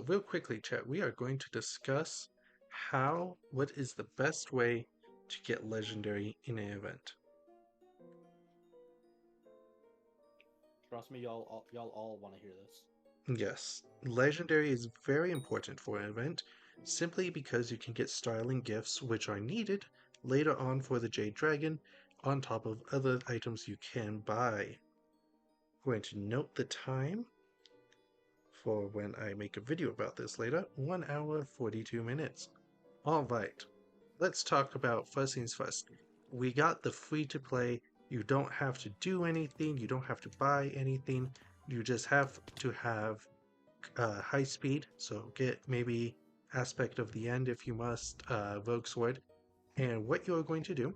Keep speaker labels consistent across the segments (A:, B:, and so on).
A: real quickly, chat, we are going to discuss what is the best way to get legendary in an event.
B: Trust me, y'all all want to hear this.
A: Yes, legendary is very important for an event, simply because you can get styling gifts which are needed later on for the Jade Dragon, on top of other items you can buy. I'm going to note the time for when I make a video about this later. 1 hour 42 minutes. Alright, let's talk about first things first. We got the free to play. You don't have to do anything, you don't have to buy anything. You just have to have high speed, so get maybe Aspect of the End if you must, Vogue Sword. And what you are going to do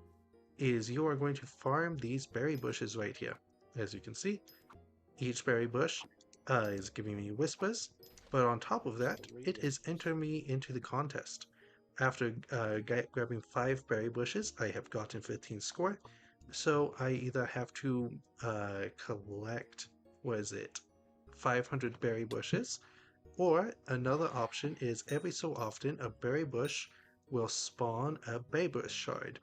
A: is you are going to farm these berry bushes right here. As you can see, each berry bush is giving me whispers, but on top of that,
B: Three
A: it is
B: whispers.
A: entering me into the contest. After grabbing 5 berry bushes, I have gotten 15 score, so I either have to collect, what is it, 500 berry bushes, or another option is every so often a berry bush will spawn a berry bush shard.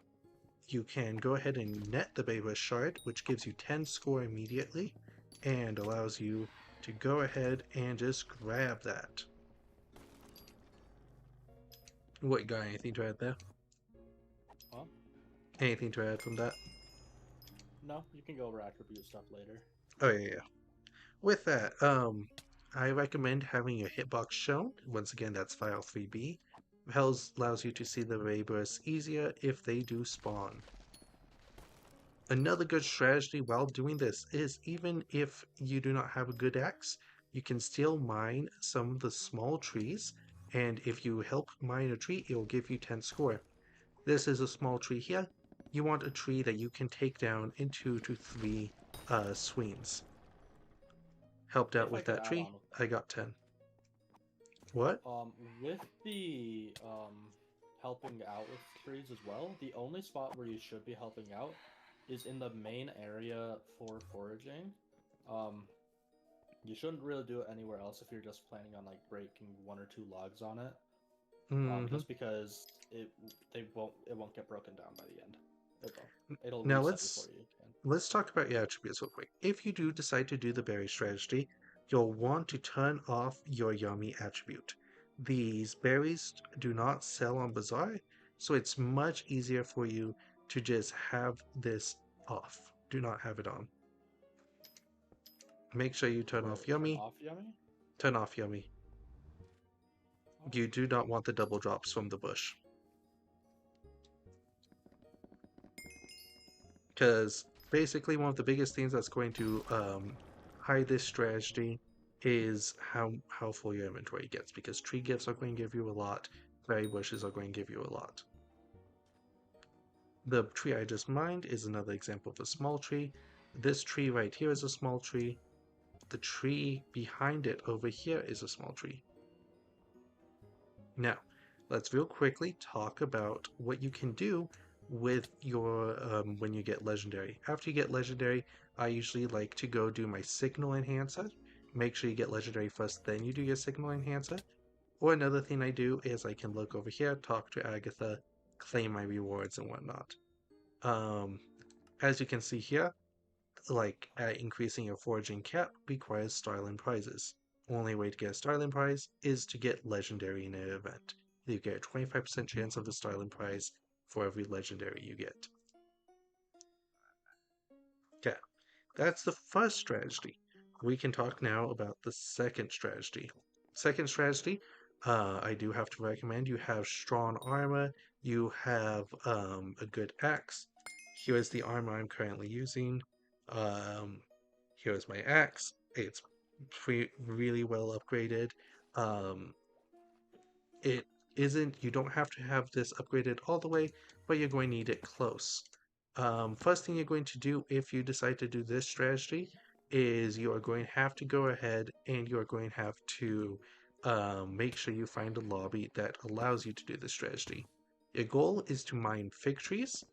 A: You can go ahead and net the berry bush shard, which gives you 10 score immediately and allows you to go ahead and just grab that. What, got anything to add there?
B: Huh?
A: Anything to add from that?
B: No, you can go over attribute stuff later.
A: Oh yeah, yeah. With that, I recommend having your hitbox shown. Once again, that's file 3B. Allows you to see the raiders easier if they do spawn. Another good strategy while doing this is even if you do not have a good axe, you can still mine some of the small trees, and if you help mine a tree, it will give you 10 score. This is a small tree here. You want a tree that you can take down in 2 to 3 swings. Helped out
B: If I
A: with
B: could
A: that
B: add
A: tree,
B: on with
A: I got 10. What?
B: with the helping out with trees as well, the only spot where you should be helping out is in the main area for foraging. Um, you shouldn't really do it anywhere else if you're just planning on like breaking one or two logs on it.
A: Hmm.
B: Just because it won't get broken down by the end. It'll
A: Now
B: reset before you can.
A: let's talk about your attributes real quick. If you do decide to do the berry strategy, you'll want to turn off your yummy attribute. These berries do not sell on Bazaar, so it's much easier for you to just have this off. Do not have it on. Make sure you turn
B: Where
A: off
B: turn
A: yummy.
B: off yummy?
A: Turn off yummy.
B: Oh,
A: You do not want the double drops from the bush. Because basically one of the biggest things that's going to hide this strategy is how full your inventory gets, because tree gifts are going to give you a lot, berry bushes are going to give you a lot. The tree I just mined is another example of a small tree. This tree right here is a small tree. The tree behind it over here is a small tree. Now, let's real quickly talk about what you can do with your when you get legendary. After you get legendary, I usually like to go do my signal enhancer. Make sure you get legendary first, then you do your signal enhancer. Or another thing I do is I can look over here, talk to Agatha, claim my rewards and whatnot. Um, as you can see here, like increasing your foraging cap requires starling prizes. Only way to get a starling prize is to get legendary in an event. You get a 25% chance of the starling prize for every legendary you get. Okay, that's the first strategy. We can talk now about the second strategy. Second strategy, I do have to recommend you have strong armor, you have a good axe. Here is the armor I'm currently using. Um, Here's my axe. It's really well upgraded. Um, it isn't, you don't have to have this upgraded all the way, but you're going to need it close. First thing you're going to do if you decide to do this strategy is you are going to have to go ahead and you are going to have to make sure you find a lobby that allows you to do this strategy. Your goal is to mine fig trees,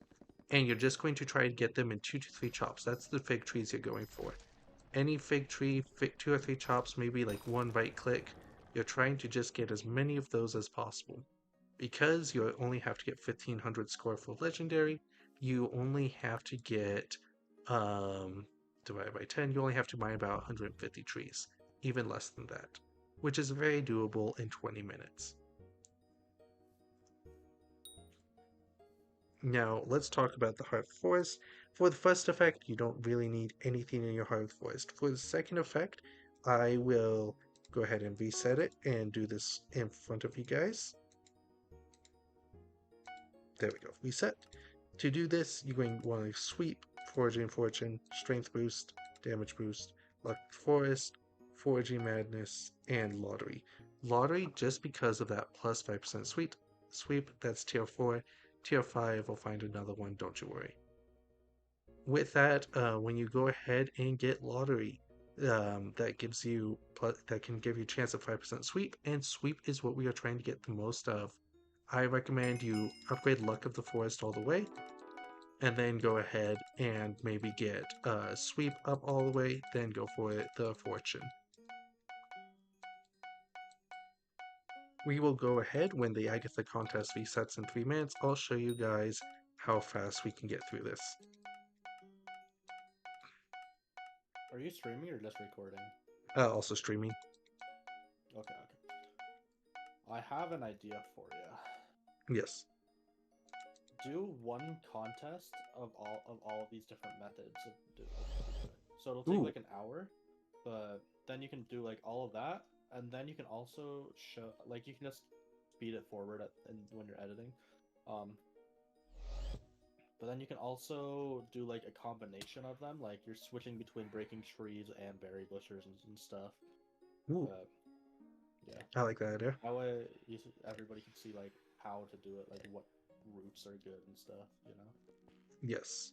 A: and you're just going to try to get them in 2 to 3 chops. That's the fig trees you're going for. Any fig tree, 2 or 3 chops, maybe like one right click, you're trying to just get as many of those as possible. Because you only have to get 1500 score for legendary, you only have to get divided by 10, you only have to mine about 150 trees, even less than that, which is very doable in 20 minutes. Now, let's talk about the Heart of the Forest. For the first effect, you don't really need anything in your Heart of the Forest. For the second effect, I will go ahead and reset it and do this in front of you guys. There we go, reset. To do this, you're going to want to sweep, Foraging Fortune, Strength Boost, Damage Boost, Luck Forest, Foraging Madness, and Lottery. Lottery, just because of that plus 5% sweep, that's tier 4. Tier 5, I'll find another one, don't you worry. With that, when you go ahead and get Lottery, that can give you a chance of 5% sweep, and sweep is what we are trying to get the most of. I recommend you upgrade Luck of the Forest all the way, and then go ahead and maybe get sweep up all the way, then go for the Fortune. We will go ahead when the Agatha contest resets in 3 minutes. I'll show you guys how fast we can get through this.
B: Are you streaming or just recording?
A: Also streaming.
B: Okay. I have an idea for you.
A: Yes.
B: Do one contest of all of these different methods of doing it. So it'll take like an hour, but then you can do like all of that, and then you can also show like you can just speed it forward when you're editing. But then you can also do like a combination of them, like you're switching between breaking trees and berry bushes and stuff.
A: Ooh.
B: Yeah.
A: I like that idea.
B: That way everybody can see like how to do it, like what routes are good and stuff, you know?
A: Yes.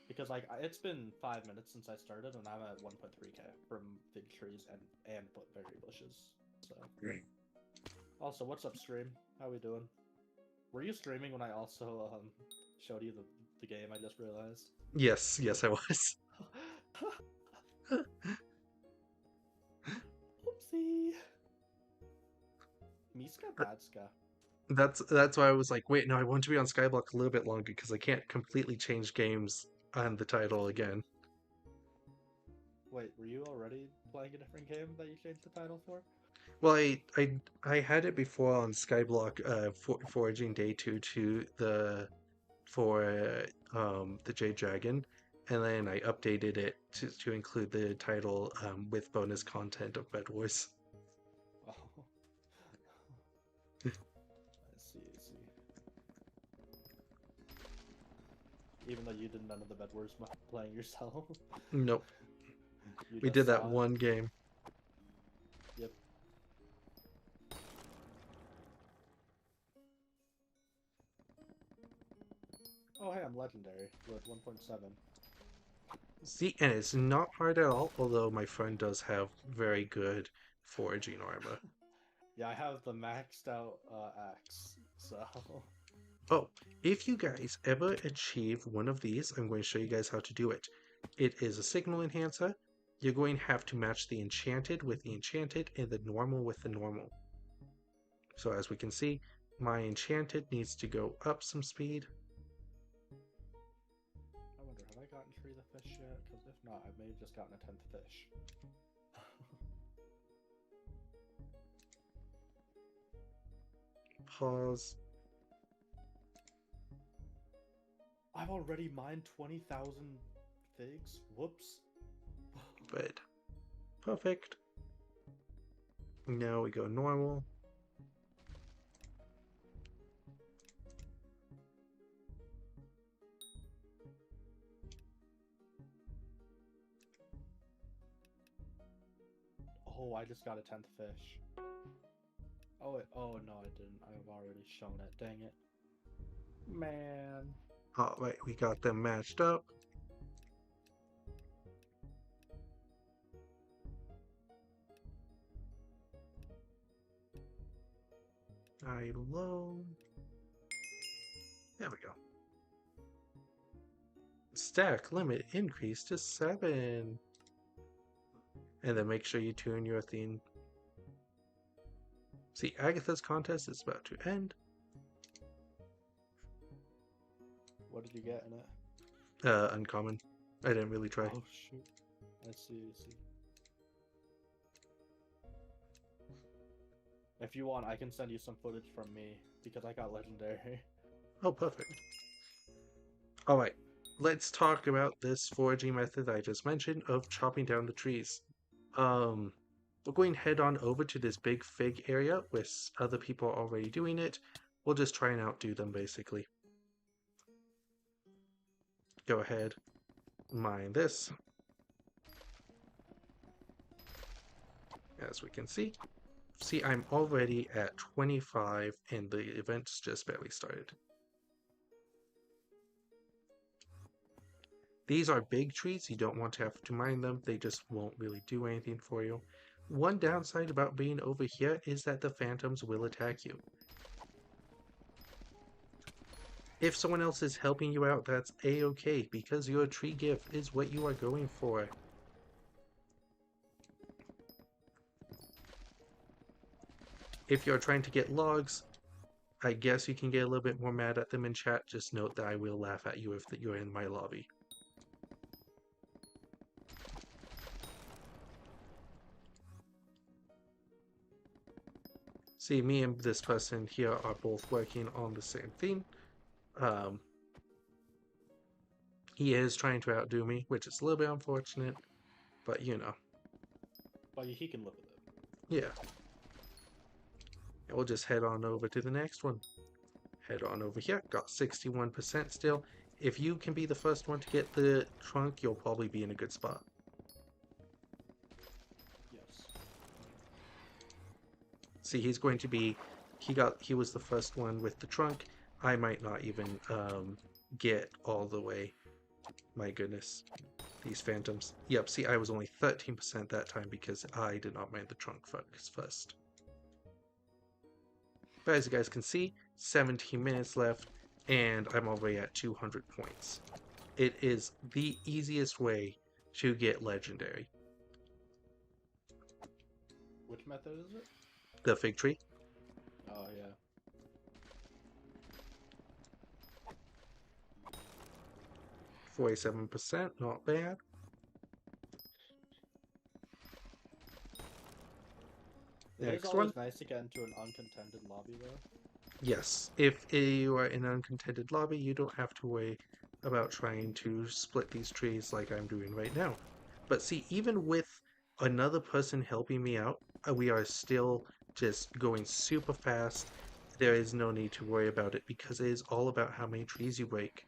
B: Because like it's been 5 minutes since I started, and I'm at 1.3k from fig trees and berry bushes. So
A: great.
B: Also, what's up, stream? How we doing? Were you streaming when I also showed you the game? I just realized.
A: Yes, I was.
B: Oopsie. Miska Badska.
A: That's why I was like, wait, no, I want to be on Skyblock a little bit longer because I can't completely change games on the title again.
B: Wait, were you already playing a different game that you changed the title for?
A: Well, I had it before on Skyblock, foraging day 2 to for the Jade Dragon, and then I updated it to include the title with bonus content of Bed Wars.
B: Oh. I see. Even though you did none of the Bed Wars playing yourself.
A: Nope. We did that one game.
B: Yep. Oh, hey, I'm legendary with 1.7.
A: See, and it's not hard at all, although my friend does have very good foraging armor.
B: Yeah, I have the maxed out axe, so...
A: Oh, if you guys ever achieve one of these, I'm going to show you guys how to do it. It is a signal enhancer. You're going to have to match the enchanted with the enchanted and the normal with the normal. So as we can see, my enchanted needs to go up some speed.
B: I wonder, have I gotten Tree the Fish yet? Because if not, I may have just gotten a 10th fish.
A: Pause.
B: I've already mined 20,000 figs? Whoops.
A: But perfect. Now we go normal.
B: Oh, I just got a 10th fish. Oh, oh no, I didn't. I've already shown it. Dang it. Man.
A: Alright, we got them matched up. Low. There we go. Stack limit increased to 7. And then make sure you tune your theme. See, Agatha's contest is about to end.
B: What did you get in it?
A: Uncommon. I didn't really try.
B: Oh shoot. I see, I see. If you want, I can send you some footage from me because I got legendary.
A: Oh, perfect. Alright, let's talk about this foraging method I just mentioned of chopping down the trees. We're going head on over to this big fig area with other people already doing it. We'll just try and outdo them, basically. Go ahead, mine this. As we can see. See, I'm already at 25 and the event's just barely started. These are big trees, you don't want to have to mine them, they just won't really do anything for you. One downside about being over here is that the phantoms will attack you. If someone else is helping you out, that's a-okay, because your tree gift is what you are going for. If you're trying to get logs, I guess you can get a little bit more mad at them in chat. Just note that I will laugh at you if you're in my lobby. See, me and this person here are both working on the same thing. He is trying to outdo me, which is a little bit unfortunate, but you know.
B: But he can live with it.
A: Yeah. And we'll just head on over to the next one. Head on over here. Got 61% still. If you can be the first one to get the trunk, you'll probably be in a good spot.
B: Yes.
A: See, he's going to be... He was the first one with the trunk. I might not even get all the way. My goodness. These phantoms. Yep, see, I was only 13% that time because I did not mine the trunk first. But as you guys can see, 17 minutes left, and I'm already at 200 points. It is the easiest way to get legendary.
B: Which method is it?
A: The fig tree.
B: Oh, yeah.
A: %, not bad.
B: It is
A: Next
B: always
A: one.
B: nice to get into an uncontended lobby, though.
A: Yes, if you are in an uncontended lobby, you don't have to worry about trying to split these trees like I'm doing right now. But see, even with another person helping me out, we are still just going super fast. There is no need to worry about it because it is all about how many trees you break.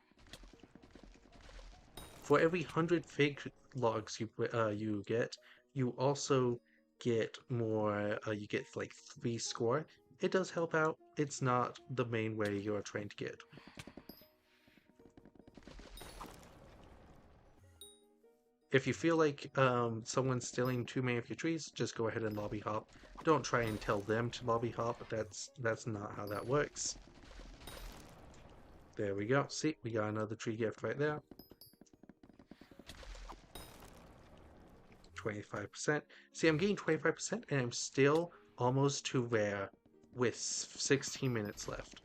A: For every 100 fig logs you get, you also get more, you get like 3 score. It does help out. It's not the main way you're trying to get. If you feel like someone's stealing too many of your trees, just go ahead and lobby hop. Don't try and tell them to lobby hop. That's not how that works. There we go. See, we got another tree gift right there. 25%. See, I'm getting 25% and I'm still almost to rare with 16 minutes left.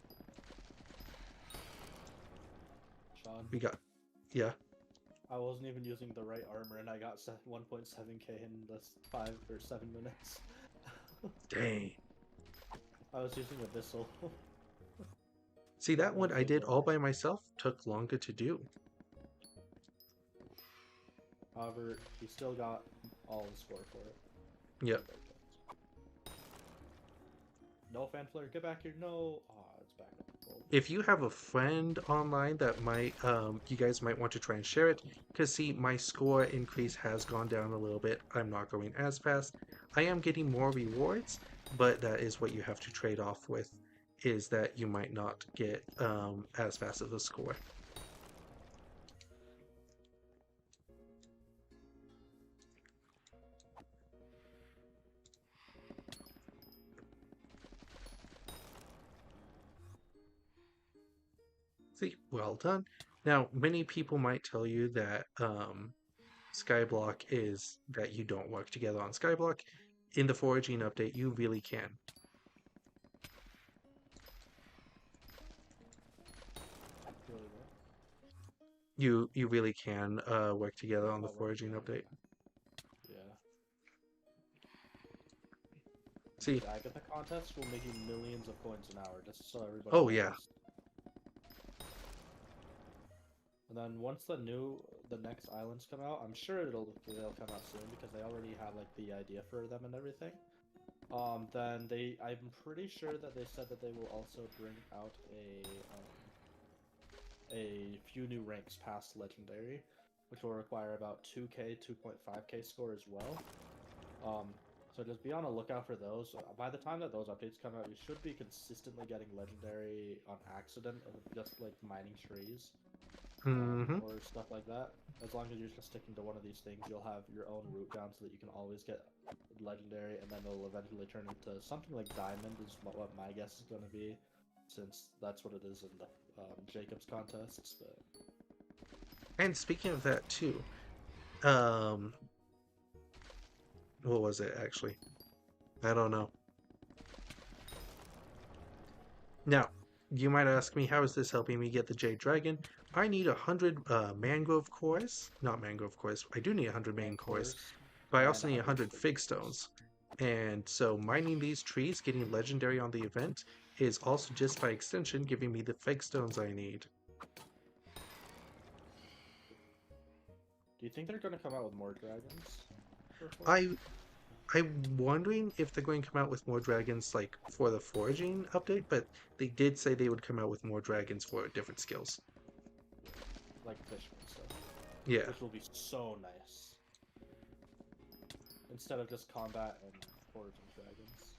B: Sean,
A: We got, yeah.
B: I wasn't even using the right armor and I got 1.7k in the 5 or 7 minutes.
A: Dang.
B: I was using Hypixel.
A: See, that one I did all by myself. Took longer to do.
B: However, he still got all the score for it.
A: Yep.
B: No fanflare, get back here. No. Ah, it's back up to gold.
A: If you have a friend online that might, you guys might want to try and share it, because see, my score increase has gone down a little bit. I'm not going as fast. I am getting more rewards, but that is what you have to trade off with, is that you might not get as fast of a score. See, well done. Now, many people might tell you that Skyblock is that you don't work together on Skyblock. In the foraging update, you really can. You really can work together on the
B: But work
A: foraging
B: together.
A: update.
B: Yeah.
A: See,
B: The Agatha contest will make you millions of coins an hour, just so everybody
A: oh yeah,
B: knows. And then once the next islands come out, I'm sure they'll come out soon because they already have like the idea for them and everything. Then I'm pretty sure that they said that they will also bring out a few new ranks past legendary, which will require about 2k, 2.5k score as well. So just be on the lookout for those. By the time that those updates come out, you should be consistently getting legendary on accident of just like mining trees,
A: mm-hmm.
B: or stuff like that. As long as you're just sticking to one of these things, you'll have your own route down so that you can always get legendary, and then it'll eventually turn into something like diamond is what my guess is going to be, since that's what it is in the Jacob's contests. But
A: And speaking of that too, um, what was it actually? I don't know. Now, you might ask me, how is this helping me get the Jade Dragon? I need 100 mangrove cores. Not mangrove cores. I do need 100 main cores,
B: cores
A: but I
B: and
A: also need
B: 100
A: 100
B: fig
A: fig stones. And so mining these trees, getting legendary on the event, is also just by extension giving me the fig stones I need.
B: Do you think they're going to come out with more dragons for
A: I
B: foraging?
A: I'm wondering if they're going to come out with more dragons like for the foraging update, but they did say they would come out with more dragons for different skills.
B: Like fishing and stuff,
A: Yeah.
B: which will be so nice instead of just combat and foraging dragons.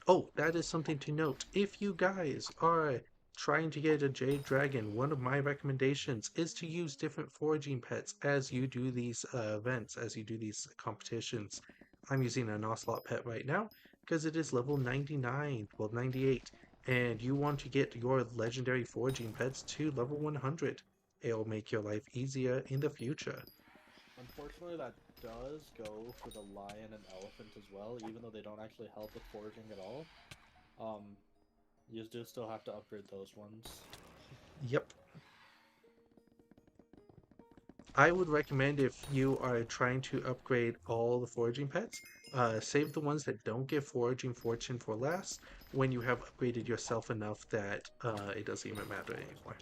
A: Oh, that is something to note. If you guys are trying to get a Jade Dragon, one of my recommendations is to use different foraging pets as you do these events, as you do these competitions. I'm using an Ocelot pet right now because it is level 99, well 98, and you want to get your legendary foraging pets to level 100. It'll make your life easier in the future.
B: Unfortunately, that does go for the lion and elephant as well, even though they don't actually help with foraging at all. Um, you do still have to upgrade those ones.
A: Yep. I would recommend if you are trying to upgrade all the foraging pets, save the ones that don't give foraging fortune for last when you have upgraded yourself enough that it doesn't even matter anymore.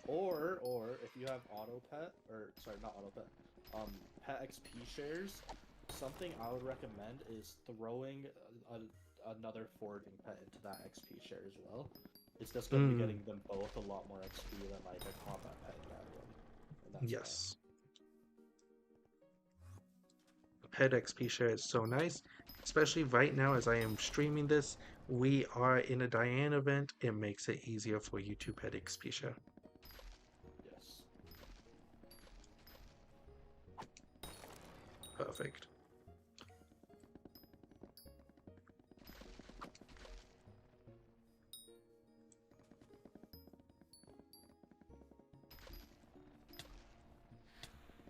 B: Or if you have auto pet, or sorry, not auto pet, pet XP shares, something I would recommend is throwing another foraging pet into that XP share as well. It's just going to be
A: Mm,
B: getting them both a lot more XP than like a combat pet in that one, in that spot.
A: yes. Pet XP share is so nice, especially right now as I am streaming this. We are in a Diane event. It makes it easier for you to pet XP share.
B: Yes.
A: Perfect.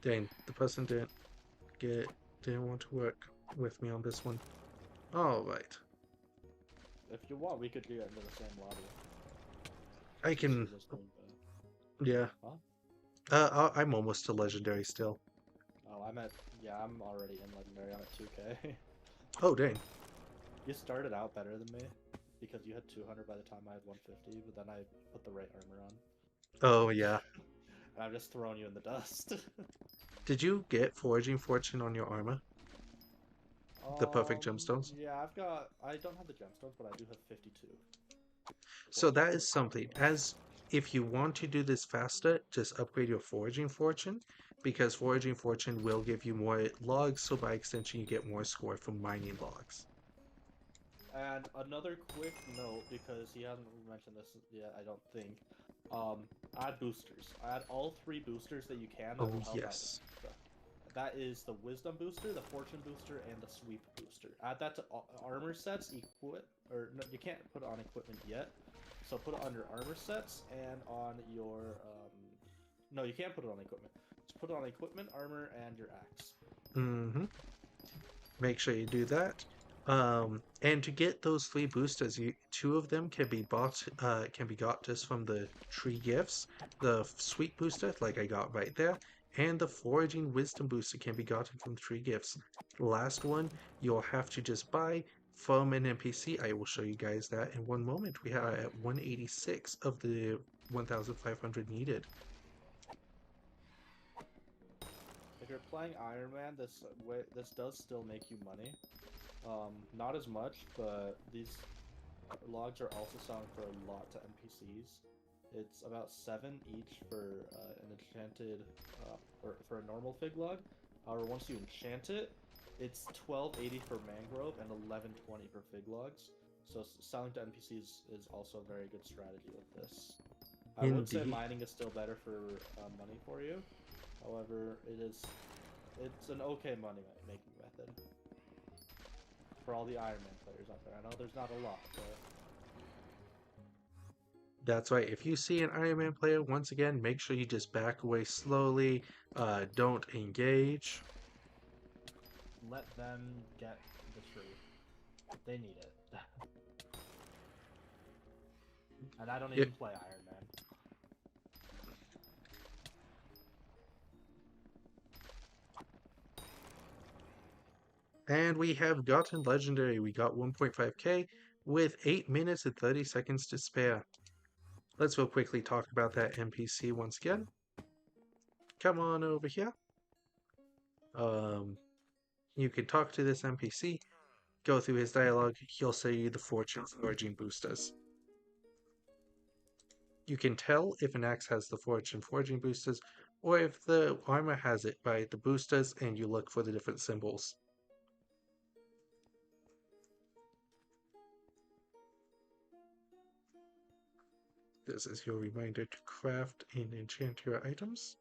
A: Dang, the person get didn't want to work with me on this one. All right.
B: If you want, we could get into the same lobby.
A: I
B: Since you're
A: can,
B: just doing
A: yeah.
B: Huh?
A: I'm almost to legendary still.
B: Oh, yeah, I'm already in Legendary. I'm at 2k.
A: Oh, dang.
B: You started out better than me, because you had 200 by the time I had 150, but then I put the right armor on.
A: Oh, yeah.
B: And I've just thrown you in the dust.
A: Did you get Foraging Fortune on your armor? The perfect gemstones?
B: Yeah, I don't have the gemstones, but I do have 52.
A: So
B: Fortune
A: that is
B: Fortune
A: something. As if you want to do this faster, just upgrade your Foraging Fortune, because Foraging Fortune will give you more logs, so by extension you get more score from mining logs.
B: And another quick note, because he hasn't mentioned this yet, I don't think. Add boosters. Add all 3 boosters that you can that
A: Oh,
B: will help out with
A: yes.
B: stuff. That is the Wisdom booster, the Fortune booster, and the Sweep booster. Add that to armor sets, or no, you can't put it on equipment yet. So put it on your armor sets and on your, no, you can't put it on equipment. Just put it on equipment, armor, and your axe.
A: Mm-hmm. Make sure you do that. And to get those 3 boosters, two of them can be got just from the tree gifts. The sweet booster, like I got right there, and the foraging wisdom booster can be gotten from tree gifts. The last one you'll have to just buy from an NPC. I will show you guys that in one moment. We are at 186 of the 1,500 needed.
B: If you're playing Iron Man, this does still make you money. Not as much, but these logs are also selling for a lot to NPCs. It's about 7 each for an enchanted, or for a normal fig log. However, once you enchant it, it's 1280 for mangrove and 1120 for fig logs. So selling to NPCs is also a very good strategy with this. I would say
A: Indeed.
B: mining is still better for money for you. However, it's an okay money making method for all the Iron Man players out there. I know there's not a lot, but
A: That's right. If you see an Iron Man player, once again, make sure you just back away slowly. Don't engage.
B: let them get the tree. They need it. And I don't even play Iron Man.
A: And we have gotten legendary. We got 1.5k with 8 minutes and 30 seconds to spare. Let's real quickly talk about that NPC once again. Come on over here. You can talk to this NPC, go through his dialogue, he'll say you the fortune foraging boosters. You can tell if an axe has the fortune foraging boosters, or if the armor has it by the boosters, and you look for the different symbols. This is your reminder to craft and enchant your items.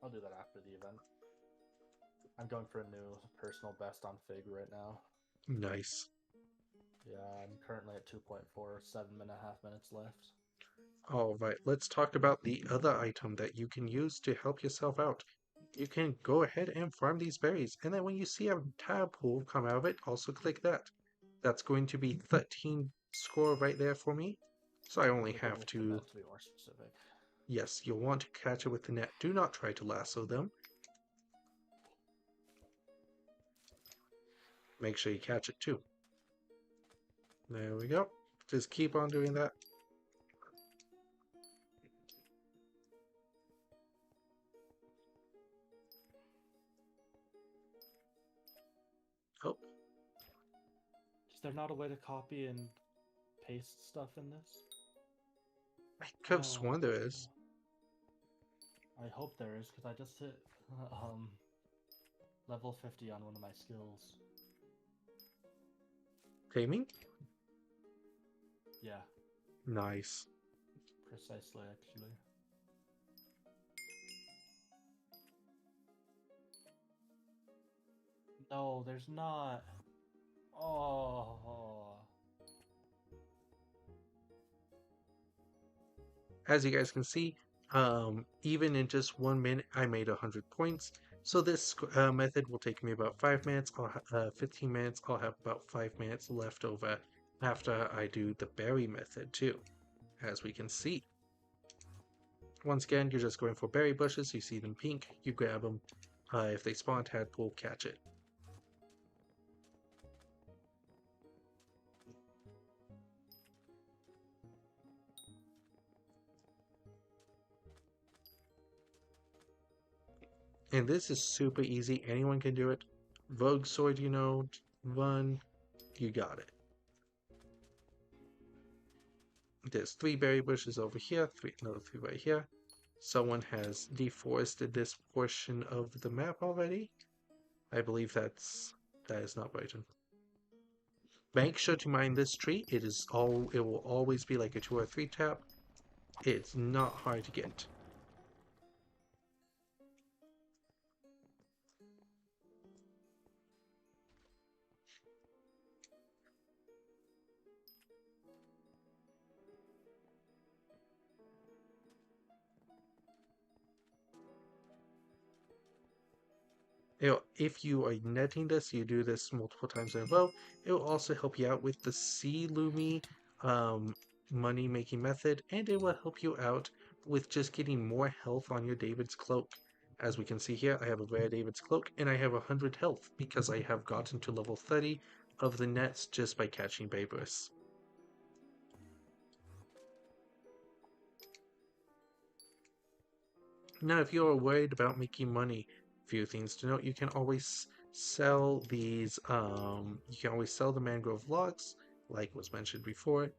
B: I'll do that after the event. I'm going for a new personal best on Fig right now.
A: Nice.
B: Yeah, I'm currently at 2.4, 7.5 minutes left.
A: Alright, let's talk about the other item that you can use to help yourself out. You can go ahead and farm these berries, and then when you see a tadpole come out of it, also click that. That's going to be 13 score right there for me. So I only
B: Click it
A: have
B: with the
A: to...
B: net to be more specific.
A: Yes, you'll want to catch it with the net. Do not try to lasso them. Make sure you catch it too. There we go. Just keep on doing that. Oh,
B: Is there not a way to copy and paste stuff in this?
A: I could have sworn there is.
B: I hope there is, because I just hit level 50 on one of my skills.
A: Taming?
B: Yeah.
A: Nice.
B: Precisely, actually. No, there's not. Oh.
A: As you guys can see, even in just 1 minute, I made 100 points. So this method will take me about 5 minutes, 15 minutes. I'll have about 5 minutes left over after I do the berry method too, as we can see. Once again, you're just going for berry bushes. You see them pink, you grab them. If they spawn tadpole, catch it. And this is super easy. Anyone can do it. Vogue sword, you know, run, you got it. There's 3 berry bushes over here, another 3 right here. Someone has deforested this portion of the map already. I believe that is not right. Make sure to mine this tree. It will always be like a 2 or 3 tap. It's not hard to get. If you are netting this, you do this multiple times in a row. It will also help you out with the Sea Lumi money making method, and it will help you out with just getting more health on your David's cloak. As we can see here, I have a rare David's cloak, and I have 100 health because I have gotten to level 30 of the nets just by catching Babrus. Now, if you are worried about making money, few things to note: you can always sell these. You can always sell the mangrove logs, like was mentioned before,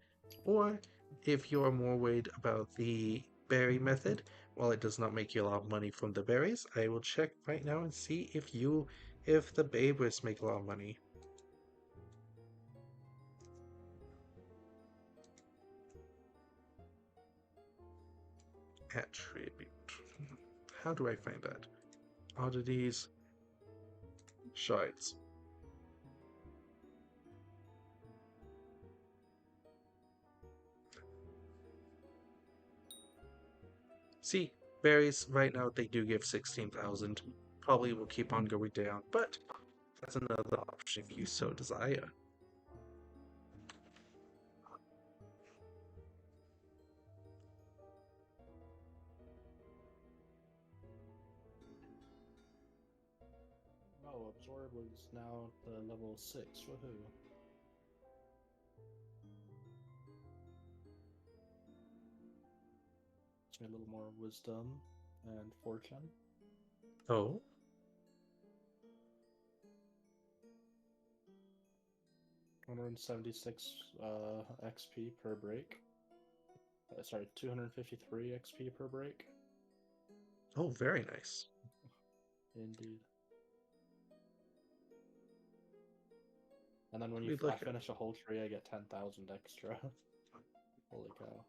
A: or if you are more worried about the berry method, while it does not make you a lot of money from the berries, I will check right now and see if the Babers make a lot of money. Attribute. How do I find that? Oddities. Shards. See, berries right now they do give 16,000. Probably will keep on going down, but that's another option if you so desire.
B: Oh, Absorb was now the level 6. Woohoo. It's a little more wisdom and fortune.
A: Oh,
B: 176 XP per break. Sorry, 253 XP per break.
A: oh, very nice.
B: Indeed. And then when
A: We
B: I
A: look at
B: finish a whole tree, I get 10,000 extra. Holy cow.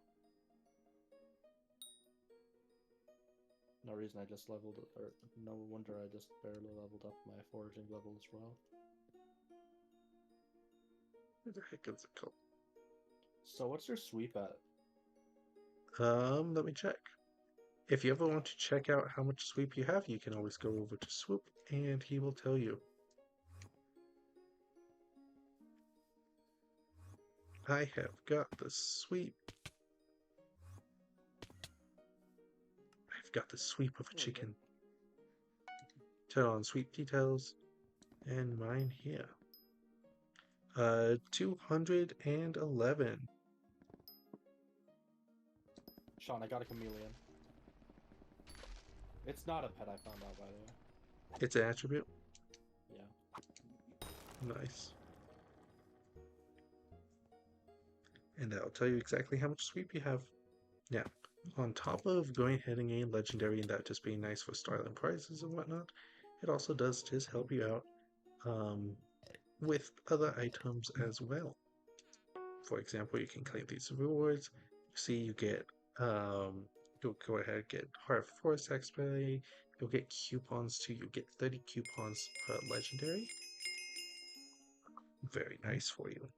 B: No reason I just leveled, or no wonder I just barely leveled up my foraging level as well.
A: where the heck is it called?
B: So what's your sweep at?
A: Let me check. If you ever want to check out how much sweep you have, you can always go over to Swoop and he will tell you. I have got the sweep. I've got the sweep of a chicken. Turn on sweep details and mine here. 211.
B: Sean, I got a chameleon. It's not a pet, I found out, by the way.
A: It's an attribute.
B: Yeah.
A: Nice. And that'll tell you exactly how much sweep you have. Now, on top of going ahead and getting legendary and that just being nice for starting prizes and whatnot, it also does just help you out with other items as well. For example, you can claim these rewards. See, you get you'll go ahead and get Heart Force XP. You'll get coupons too. You get 30 coupons per legendary. Very nice for you.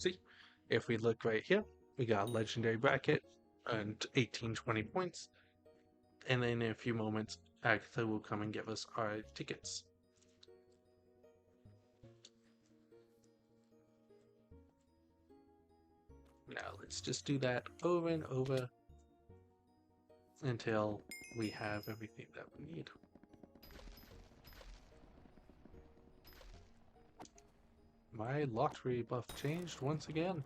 A: See, if we look right here, we got a legendary bracket and 18-20 points. And then in a few moments, Agatha will come and give us our tickets. Now let's just do that over and over until we have everything that we need. My lottery buff changed once again.